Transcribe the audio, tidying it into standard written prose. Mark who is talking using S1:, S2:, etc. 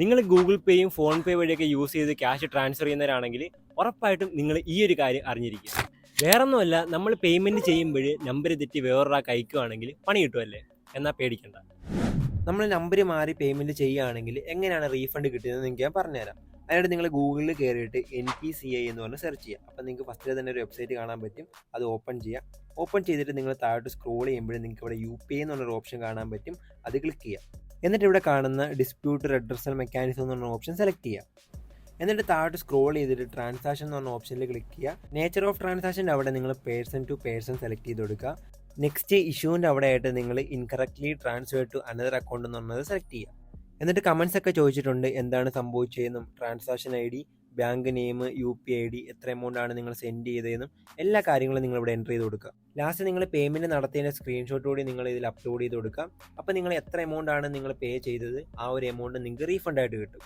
S1: നിങ്ങൾ Google പേയും phone പേ വഴിയൊക്കെ use ചെയ്ത് ക്യാഷ് ട്രാൻസ്ഫർ ചെയ്യുന്നവരാണെങ്കിൽ ഉറപ്പായിട്ടും നിങ്ങൾ ഈ ഒരു കാര്യം അറിഞ്ഞിരിക്കുക. വേറൊന്നുമല്ല, നമ്മൾ പേയ്മെന്റ് ചെയ്യുമ്പോൾ നമ്പർ തെറ്റി വേറൊരാൾക്ക് അയക്കുകയാണെങ്കിൽ പണി കിട്ടുമല്ലേ? എന്നാൽ പേടിക്കണ്ട. നമ്മൾ നമ്പർ മാറി പേയ്മെന്റ് ചെയ്യുകയാണെങ്കിൽ എങ്ങനെയാണ് റീഫണ്ട് കിട്ടുന്നത് നിങ്ങൾക്ക് ഞാൻ പറഞ്ഞുതരാം. അതിനായിട്ട് നിങ്ങൾ ഗൂഗിളിൽ കയറിയിട്ട് NPCI എന്ന് പറഞ്ഞ് സെർച്ച് ചെയ്യുക. അപ്പോൾ നിങ്ങൾക്ക് ഫസ്റ്റിൽ തന്നെ ഒരു വെബ്സൈറ്റ് കാണാൻ പറ്റും. അത് ഓപ്പൺ ചെയ്യുക. ഓപ്പൺ ചെയ്തിട്ട് നിങ്ങൾ താഴോട്ട് സ്ക്രോൾ ചെയ്യുമ്പോൾ നിങ്ങൾക്ക് ഇവിടെ UPI എന്ന് പറഞ്ഞൊരു ഓപ്ഷൻ കാണാൻ പറ്റും. അത് ക്ലിക്ക് ചെയ്യുക. എന്നിട്ട് ഇവിടെ കാണുന്ന ഡിസ്പ്യൂട്ട് റെഡ്രസൽ മെക്കാനിസം എന്ന് പറഞ്ഞ ഓപ്ഷൻ സെലക്ട് ചെയ്യുക. എന്നിട്ട് താഴോട്ട് സ്ക്രോൾ ചെയ്തിട്ട് ട്രാൻസാക്ഷൻ എന്ന് പറഞ്ഞ ഓപ്ഷനിൽ ക്ലിക്ക് ചെയ്യുക. നേച്ചർ ഓഫ് ട്രാൻസാക്ഷൻ്റെ അവിടെ നിങ്ങൾ പേഴ്സൺ ടു പേഴ്സൺ സെലക്ട് ചെയ്ത് കൊടുക്കുക. നെക്സ്റ്റ് ഇഷ്യൂവിൻ്റെ അവിടെ ആയിട്ട് നിങ്ങൾ incorrectly transfer to another account എന്ന് പറഞ്ഞത് സെലക്ട് ചെയ്യുക. എന്നിട്ട് കമൻസ് ഒക്കെ ചോദിച്ചിട്ടുണ്ട്, എന്താണ് സംഭവിച്ചതെന്നും transaction ID, bank name, UPI ID, എത്ര എമൗണ്ട് ആണ് നിങ്ങൾ സെൻഡ് ചെയ്തതെന്നും എല്ലാ കാര്യങ്ങളും നിങ്ങൾ ഇവിടെ എൻ്റർ ചെയ്ത് കൊടുക്കുക. ലാസ്റ്റ് നിങ്ങൾ പേയ്മെൻറ്റ് നടത്തിയതിൻ്റെ സ്ക്രീൻഷോട്ട് കൂടി നിങ്ങൾ ഇതിൽ അപ്ലോഡ് ചെയ്ത് കൊടുക്കുക. അപ്പോൾ നിങ്ങൾ എത്ര എമൗണ്ട് ആണ് നിങ്ങൾ പേ ചെയ്തത് ആ ഒരു എമൗണ്ട് നിങ്ങൾക്ക് റീഫണ്ട് ആയിട്ട് കിട്ടും.